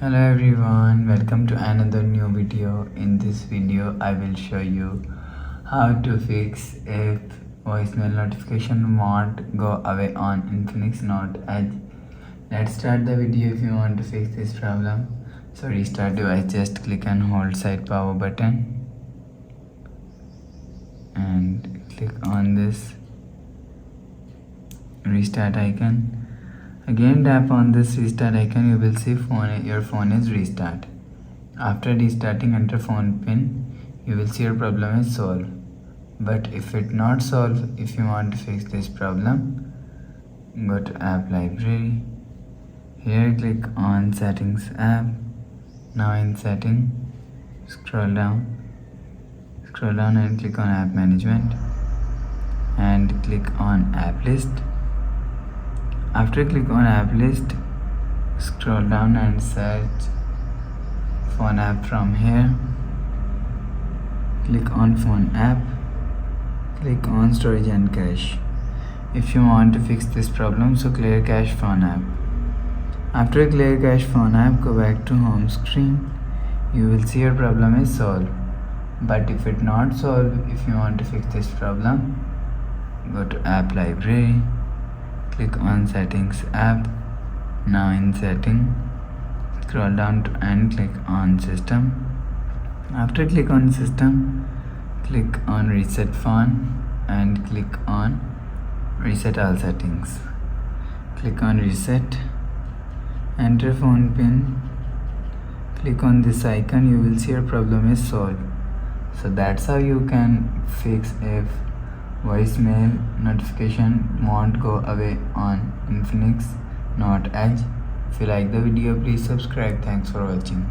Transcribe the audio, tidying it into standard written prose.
Hello everyone, welcome to another new video. In this video I will show you how to fix if voicemail notification won't go away on Infinix Note Edge. Let's start the video. If you want to fix this problem, so restart device, just click and hold side power button and click on this restart icon. Again tap on this restart icon, you will see your phone is restart. After restarting, enter phone pin, you will see your problem is solved. But if it not solved, if you want to fix this problem, go to app library. Here click on settings app. Now in setting, scroll down and click on app management and click on app list. After click on app list, scroll down and search phone app from here. Click on phone app, click on storage and cache. If you want to fix this problem, so clear cache phone app. After clear cache phone app, go back to home screen. You will see your problem is solved. But if it not solved, if you want to fix this problem, go to app library. Click on settings app. Now in setting, scroll down and click on system. After click on system, click on reset phone and click on reset all settings. Click on reset, enter phone pin, click on this icon, you will see your problem is solved. So that's how you can fix if voicemail notification won't go away on Infinix Note Edge. If you like the video, please subscribe. Thanks for watching.